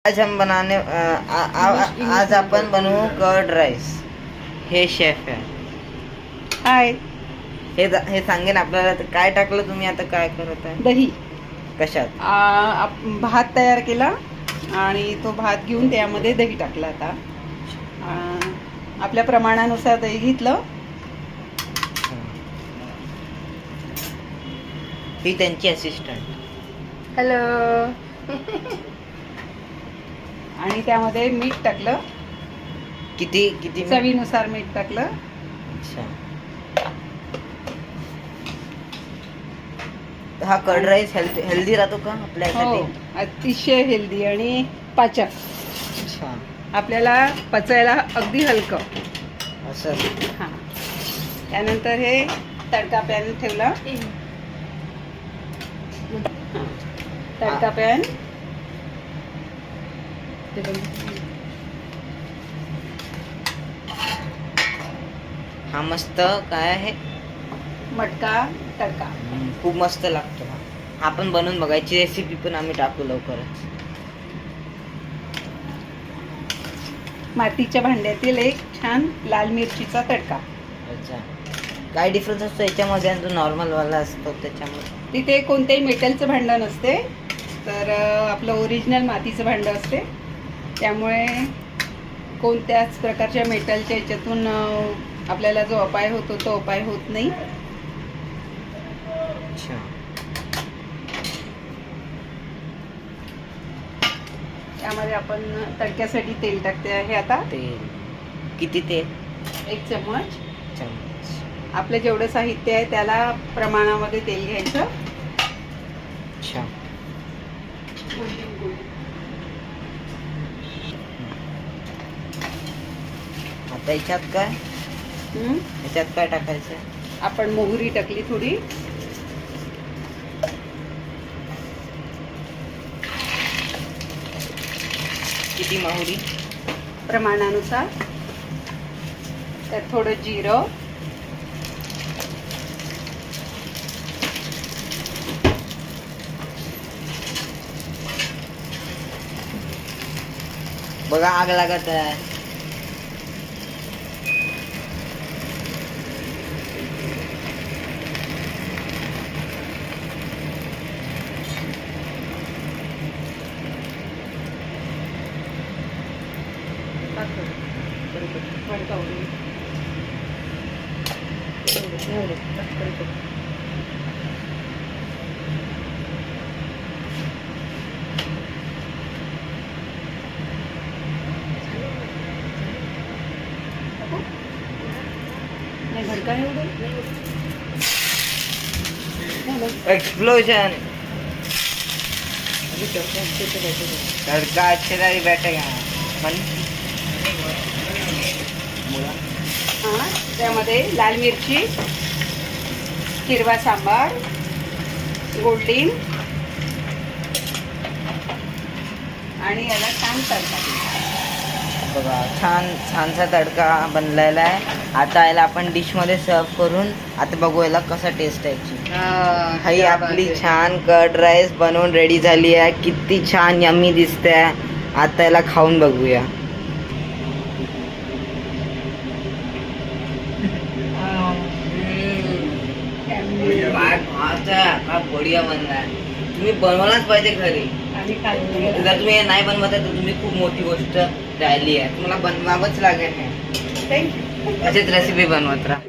आज हम बनाने आज आपण बनवू कर्ड राईस. हे शेफ आहे. हाय. हे सांगेन आपल्याला. काय टाकलं तुम्ही आता? काय करत आहे? दही. कशात? भात तयार केला आणि तो भात घेऊन त्यामध्ये दही टाकलं. आता आपल्या प्रमाणानुसार दही घेतलं. ही त्यांची असिस्टंट. हॅलो. आणि त्यामध्ये मीठ टाकलं. किती किती? चवीनुसार मीठ टाकलं. अच्छा. हा कर्ड राईस हेल्दी राहतो का आपल्यासाठी? हो, अतिशय हेल्दी आणि पाचक. अच्छा. आपल्याला पचायला अगदी हलकं असं. हां. त्यानंतर हे तडका पॅन ठेवला. तडका पॅन. हा मस्त काय आहे? मटका तडका. खूप मस्त लागतो हा. हा पण बनवून बघायची रेसिपी पण आम्ही टाकू लवकरच. मातीच्या भांड्यातील एक छान लाल मिरचीचा तडका. अच्छा. काय डिफरन्स असतो याच्यामध्ये आणि तो नॉर्मल वाला असतो त्याच्यामध्ये? तिथे कोणतेही मेटलचं भांडं नसते, तर आपलं ओरिजिनल मातीचं भांडं असते. त्यामुळे कोणत्याच प्रकारच्या मेटलच्या याच्यातून आपल्याला जो अपाय होतो तो अपाय होत नाही. अच्छा. त्यामध्ये आपण तडक्यासाठी तेल टाकते आहे. आता तेल किती? तेल 1 चम्मच. चम्मच. आपलं जेवढं साहित्य आहे त्याला प्रमाणामध्ये तेल घ्यायचं. अच्छा. आता याच्यात काय? याच्यात काय टाकायचं? आपण मोहरी टाकली थोडी. किती मोहरी? प्रमाणानुसार. त्यात थोडं जिरं. बघा आग लागत आहे. एक्सप्लोजन. तड़का अच्छे से बैठेगा. त्यामध्ये लाल मिरची, हिरवा सांबार, गोल्डिंग आणि याला छान तडका. बघा छानसा तडका बनलेला आहे. आता याला आपण डिशमध्ये सर्व करून आता बघू याला कसा टेस्ट आहे. ही आपली छान कर्ड राईस बनवून रेडी झाली आहे. किती छान यम्मी दिसते आहे. आता याला खाऊन बघूया. काय बढिया बनला आहे. तुम्ही बनवलाच पाहिजे घरी. जर तुम्ही नाही बनवत आहे तर तुम्ही खूप मोठी गोष्ट राहिली आहे. तुम्हाला बनवावंच लागेल. अशीच रेसिपी बनवत राहा.